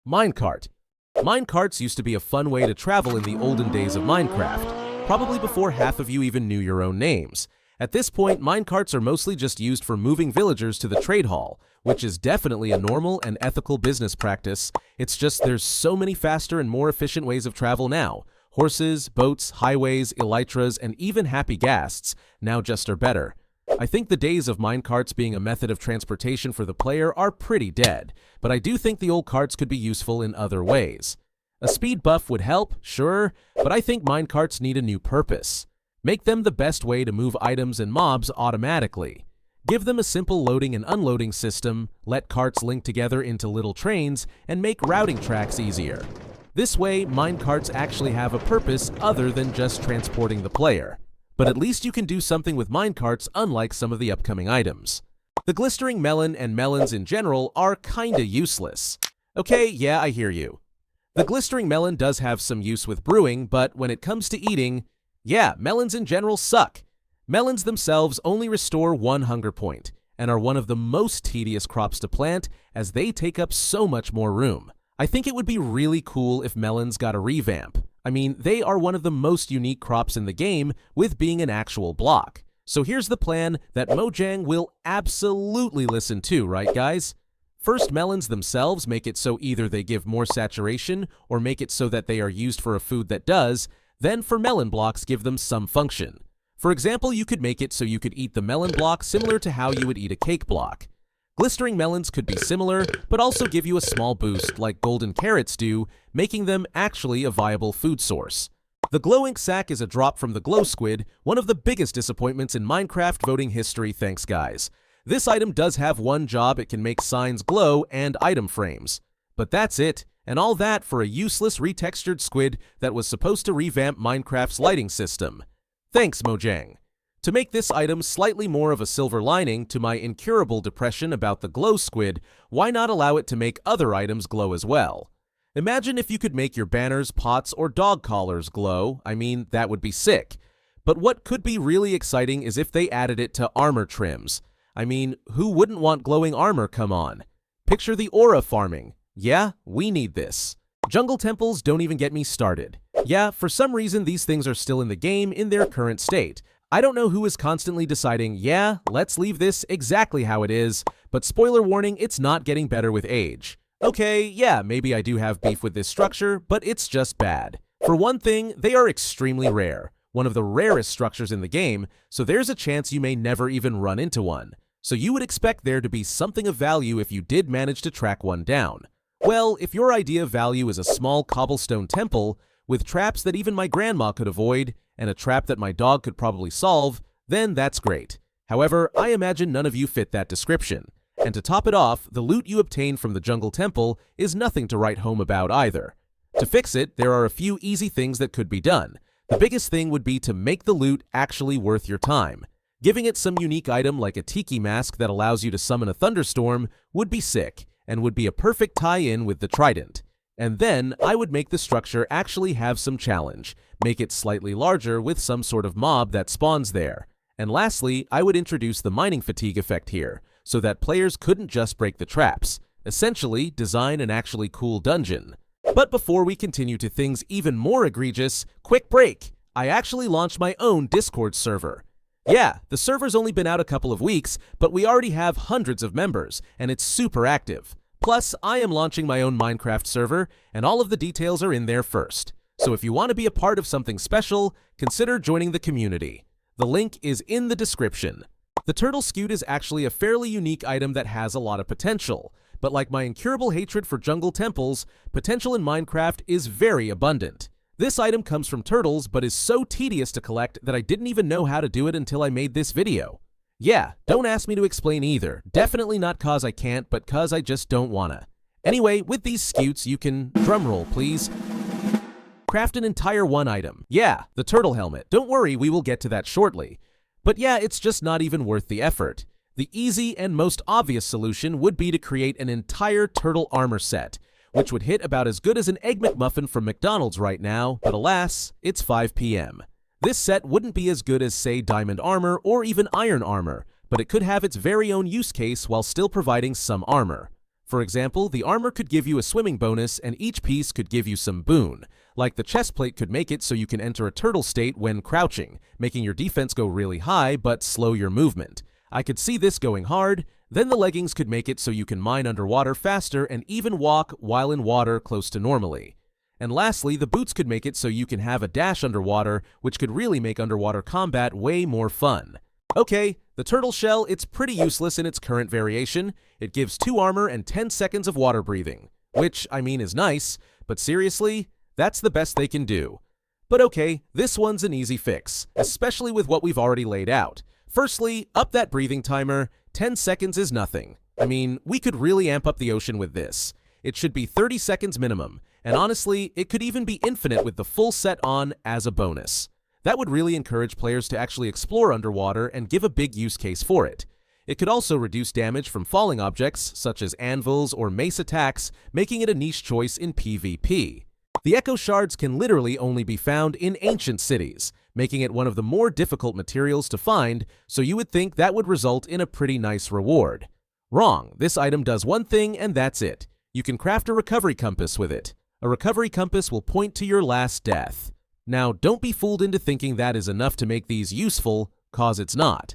Minecart. Minecarts used to be a fun way to travel in the olden days of Minecraft, probably before half of you even knew your own names. At this point, minecarts are mostly just used for moving villagers to the trade hall, which is definitely a normal and ethical business practice. It's just there's so many faster and more efficient ways of travel now. Horses, boats, highways, elytras, and even happy ghasts now just are better. I think the days of minecarts being a method of transportation for the player are pretty dead, but I do think the old carts could be useful in other ways. A speed buff would help, sure, but I think minecarts need a new purpose. Make them the best way to move items and mobs automatically. Give them a simple loading and unloading system, let carts link together into little trains, and make routing tracks easier. This way, minecarts actually have a purpose other than just transporting the player. But at least you can do something with minecarts unlike some of the upcoming items. The glistering melon and melons in general are kinda useless. Okay, yeah, I hear you. The glistering melon does have some use with brewing, but when it comes to eating, yeah, melons in general suck. Melons themselves only restore 1 hunger point, and are one of the most tedious crops to plant as they take up so much more room. I think it would be really cool if melons got a revamp. I mean, they are one of the most unique crops in the game with being an actual block. So here's the plan that Mojang will absolutely listen to, right guys? First, melons themselves make it so either they give more saturation or make it so that they are used for a food that does, then for melon blocks give them some function. For example, you could make it so you could eat the melon block similar to how you would eat a cake block. Glistering melons could be similar, but also give you a small boost like golden carrots do, making them actually a viable food source. The glow ink sack is a drop from the glow squid, one of the biggest disappointments in Minecraft voting history, thanks guys. This item does have one job: it can make signs glow and item frames. But that's it, and all that for a useless retextured squid that was supposed to revamp Minecraft's lighting system. Thanks, Mojang. To make this item slightly more of a silver lining to my incurable depression about the glow squid, why not allow it to make other items glow as well? Imagine if you could make your banners, pots, or dog collars glow. I mean, that would be sick. But what could be really exciting is if they added it to armor trims. I mean, who wouldn't want glowing armor, come on? Picture the aura farming. Yeah, we need this. Jungle temples don't even get me started. Yeah, for some reason these things are still in the game in their current state. I don't know who is constantly deciding, yeah, let's leave this exactly how it is, but spoiler warning, it's not getting better with age. Okay, yeah, maybe I do have beef with this structure, but it's just bad. For one thing, they are extremely rare, one of the rarest structures in the game, so there's a chance you may never even run into one. So you would expect there to be something of value if you did manage to track one down. Well, if your idea of value is a small cobblestone temple, with traps that even my grandma could avoid, and a trap that my dog could probably solve, then that's great. However, I imagine none of you fit that description. And to top it off, the loot you obtain from the Jungle Temple is nothing to write home about either. To fix it, there are a few easy things that could be done. The biggest thing would be to make the loot actually worth your time. Giving it some unique item like a tiki mask that allows you to summon a thunderstorm would be sick, and would be a perfect tie-in with the trident. And then I would make the structure actually have some challenge, make it slightly larger with some sort of mob that spawns there. And lastly, I would introduce the mining fatigue effect here, so that players couldn't just break the traps. Essentially, design an actually cool dungeon. But before we continue to things even more egregious, quick break! I actually launched my own Discord server. Yeah, the server's only been out a couple of weeks, but we already have hundreds of members, and it's super active. Plus, I am launching my own Minecraft server, and all of the details are in there first. So if you want to be a part of something special, consider joining the community. The link is in the description. The turtle scute is actually a fairly unique item that has a lot of potential, but like my incurable hatred for jungle temples, potential in Minecraft is very abundant. This item comes from turtles, but is so tedious to collect that I didn't even know how to do it until I made this video. Yeah, don't ask me to explain either. Definitely not cause I can't, but cause I just don't wanna. Anyway, with these scutes, you can, drumroll please, craft an entire one item. Yeah, the turtle helmet. Don't worry, we will get to that shortly. But yeah, it's just not even worth the effort. The easy and most obvious solution would be to create an entire turtle armor set, which would hit about as good as an Egg McMuffin from McDonald's right now, but alas, it's 5 p.m. This set wouldn't be as good as, say, diamond armor or even iron armor, but it could have its very own use case while still providing some armor. For example, the armor could give you a swimming bonus and each piece could give you some boon. Like the chest plate could make it so you can enter a turtle state when crouching, making your defense go really high but slow your movement. I could see this going hard. Then the leggings could make it so you can mine underwater faster and even walk while in water close to normally. And lastly, the boots could make it so you can have a dash underwater, which could really make underwater combat way more fun. Okay, the turtle shell, it's pretty useless in its current variation. It gives 2 armor and 10 seconds of water breathing, which, I mean, is nice, but seriously, that's the best they can do. But okay, this one's an easy fix, especially with what we've already laid out. Firstly, up that breathing timer. 10 seconds is nothing. I mean, we could really amp up the ocean with this. It should be 30 seconds minimum, and honestly, it could even be infinite with the full set on as a bonus. That would really encourage players to actually explore underwater and give a big use case for it. It could also reduce damage from falling objects, such as anvils or mace attacks, making it a niche choice in PvP. The echo shards can literally only be found in ancient cities, making it one of the more difficult materials to find, so you would think that would result in a pretty nice reward. Wrong, this item does one thing and that's it. You can craft a recovery compass with it. A recovery compass will point to your last death. Now, don't be fooled into thinking that is enough to make these useful, cause it's not.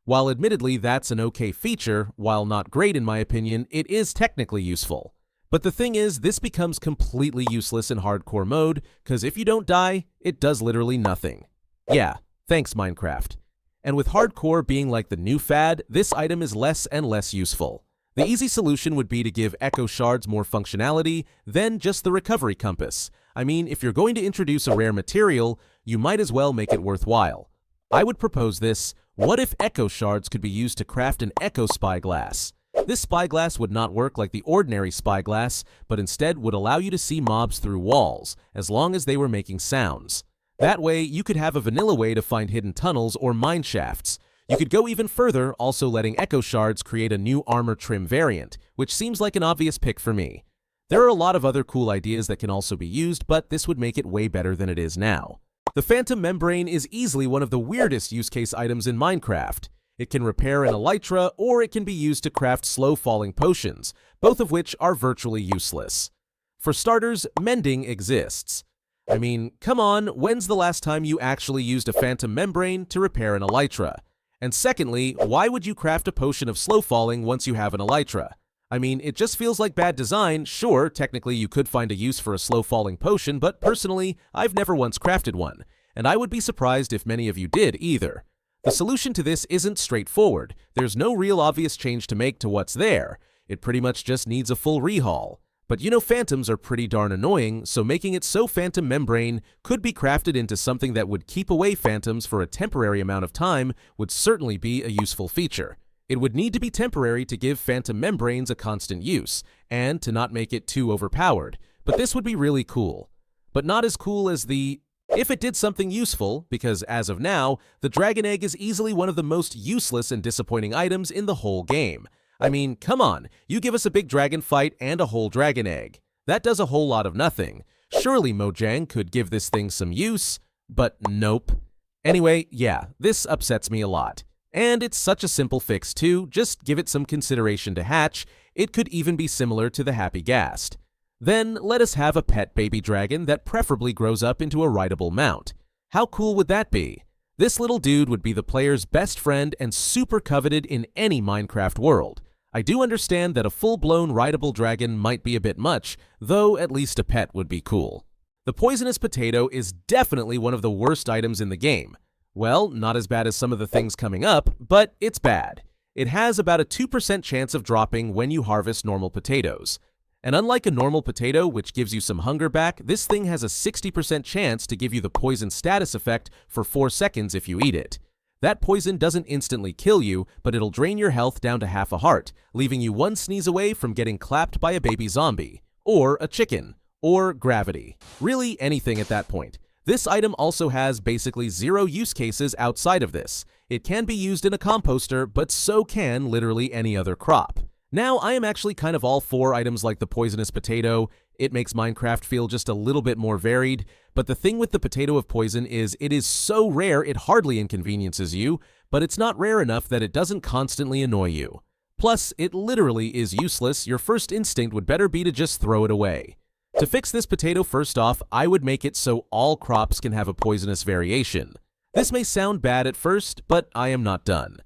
While admittedly that's an okay feature, while not great in my opinion, it is technically useful. But the thing is, this becomes completely useless in hardcore mode, cause if you don't die, it does literally nothing. Yeah, thanks Minecraft. And with hardcore being like the new fad, this item is less and less useful. The easy solution would be to give echo shards more functionality than just the recovery compass. I mean, if you're going to introduce a rare material, you might as well make it worthwhile. I would propose this: what if echo shards could be used to craft an echo spyglass? This spyglass would not work like the ordinary spyglass, but instead would allow you to see mobs through walls, as long as they were making sounds. That way, you could have a vanilla way to find hidden tunnels or mine shafts. You could go even further, also letting echo shards create a new armor trim variant, which seems like an obvious pick for me. There are a lot of other cool ideas that can also be used, but this would make it way better than it is now. The phantom membrane is easily one of the weirdest use case items in Minecraft. It can repair an elytra, or it can be used to craft slow-falling potions, both of which are virtually useless. For starters, mending exists. I mean, come on, when's the last time you actually used a phantom membrane to repair an elytra? And secondly, why would you craft a potion of slow falling once you have an elytra? I mean, it just feels like bad design. Sure, technically you could find a use for a slow falling potion, but personally, I've never once crafted one, and I would be surprised if many of you did either. The solution to this isn't straightforward. There's no real obvious change to make to what's there. It pretty much just needs a full rehaul. But you know, phantoms are pretty darn annoying, so making it so phantom membrane could be crafted into something that would keep away phantoms for a temporary amount of time would certainly be a useful feature. It would need to be temporary to give phantom membranes a constant use, and to not make it too overpowered, but this would be really cool. But not as cool as if it did something useful, because as of now, the dragon egg is easily one of the most useless and disappointing items in the whole game. I mean, come on, you give us a big dragon fight and a whole dragon egg. That does a whole lot of nothing. Surely Mojang could give this thing some use, but nope. Anyway, yeah, this upsets me a lot. And it's such a simple fix too, just give it some consideration to hatch. It could even be similar to the Happy Ghast. Then let us have a pet baby dragon that preferably grows up into a rideable mount. How cool would that be? This little dude would be the player's best friend and super coveted in any Minecraft world. I do understand that a full-blown rideable dragon might be a bit much, though at least a pet would be cool. The poisonous potato is definitely one of the worst items in the game. Well, not as bad as some of the things coming up, but it's bad. It has about a 2% chance of dropping when you harvest normal potatoes. And unlike a normal potato, which gives you some hunger back, this thing has a 60% chance to give you the poison status effect for 4 seconds if you eat it. That poison doesn't instantly kill you, but it'll drain your health down to half a heart, leaving you one sneeze away from getting clapped by a baby zombie, or a chicken, or gravity. Really anything at that point. This item also has basically 0 use cases outside of this. It can be used in a composter, but so can literally any other crop. Now, I am actually kind of all for items like the poisonous potato. It makes Minecraft feel just a little bit more varied, but the thing with the potato of poison is it is so rare it hardly inconveniences you, but it's not rare enough that it doesn't constantly annoy you. Plus, it literally is useless. Your first instinct would better be to just throw it away. To fix this potato, first off, I would make it so all crops can have a poisonous variation. This may sound bad at first, but I am not done.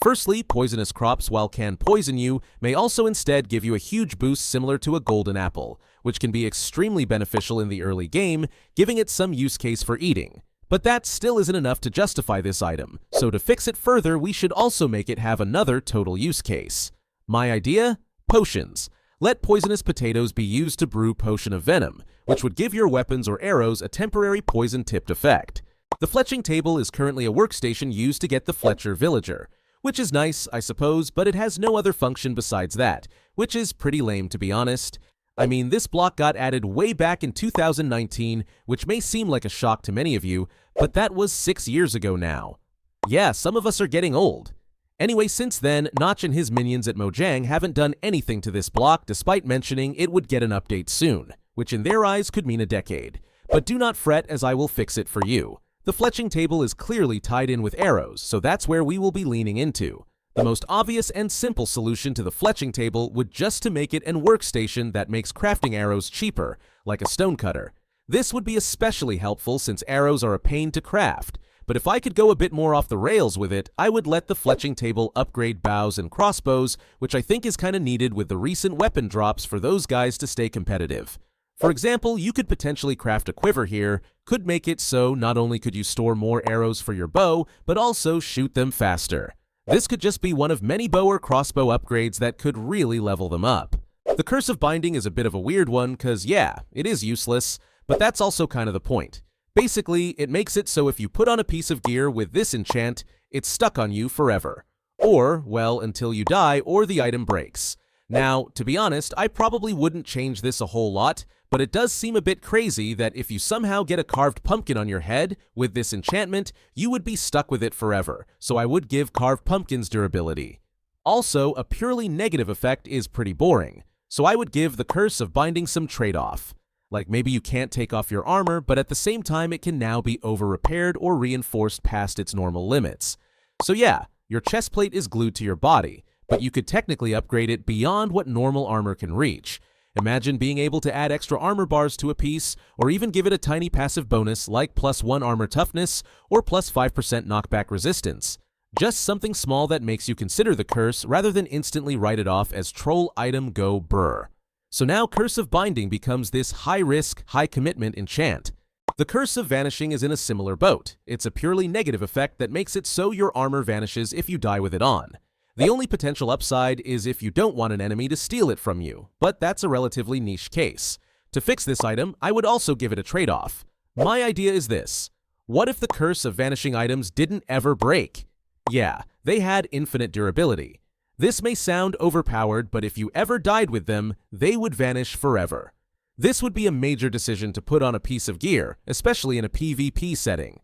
Firstly, poisonous crops, while can poison you, may also instead give you a huge boost similar to a golden apple, which can be extremely beneficial in the early game, giving it some use case for eating. But that still isn't enough to justify this item, so to fix it further, we should also make it have another total use case. My idea? Potions. Let poisonous potatoes be used to brew potion of venom, which would give your weapons or arrows a temporary poison-tipped effect. The Fletching table is currently a workstation used to get the Fletcher villager, which is nice, I suppose, but it has no other function besides that, which is pretty lame to be honest. I mean, this block got added way back in 2019, which may seem like a shock to many of you, but that was 6 years ago now. Yeah, some of us are getting old. Anyway, since then, Notch and his minions at Mojang haven't done anything to this block despite mentioning it would get an update soon, which in their eyes could mean a decade. But do not fret, as I will fix it for you. The Fletching table is clearly tied in with arrows, so that's where we will be leaning into. The most obvious and simple solution to the Fletching table would just to make it an workstation that makes crafting arrows cheaper, like a stonecutter. This would be especially helpful since arrows are a pain to craft, but if I could go a bit more off the rails with it, I would let the Fletching table upgrade bows and crossbows, which I think is kinda needed with the recent weapon drops for those guys to stay competitive. For example, you could potentially craft a quiver here, could make it so not only could you store more arrows for your bow, but also shoot them faster. This could just be one of many bow or crossbow upgrades that could really level them up. The Curse of Binding is a bit of a weird one, cause yeah, it is useless, but that's also kind of the point. Basically, it makes it so if you put on a piece of gear with this enchant, it's stuck on you forever. Or, well, until you die or the item breaks. Now, to be honest, I probably wouldn't change this a whole lot, but it does seem a bit crazy that if you somehow get a carved pumpkin on your head with this enchantment, you would be stuck with it forever, so I would give carved pumpkins durability. Also, a purely negative effect is pretty boring, so I would give the Curse of Binding some trade-off. Like maybe you can't take off your armor, but at the same time it can now be over-repaired or reinforced past its normal limits. So yeah, your chest plate is glued to your body, but you could technically upgrade it beyond what normal armor can reach. Imagine being able to add extra armor bars to a piece, or even give it a tiny passive bonus like +1 armor toughness or +5% knockback resistance. Just something small that makes you consider the curse rather than instantly write it off as troll item go brr. So now Curse of Binding becomes this high-risk, high-commitment enchant. The Curse of Vanishing is in a similar boat. It's a purely negative effect that makes it so your armor vanishes if you die with it on. The only potential upside is if you don't want an enemy to steal it from you, but that's a relatively niche case. To fix this item, I would also give it a trade-off. My idea is this. What if the Curse of Vanishing items didn't ever break? Yeah, they had infinite durability. This may sound overpowered, but if you ever died with them, they would vanish forever. This would be a major decision to put on a piece of gear, especially in a PvP setting.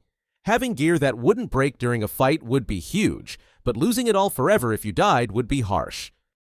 Having gear that wouldn't break during a fight would be huge, but losing it all forever if you died would be harsh.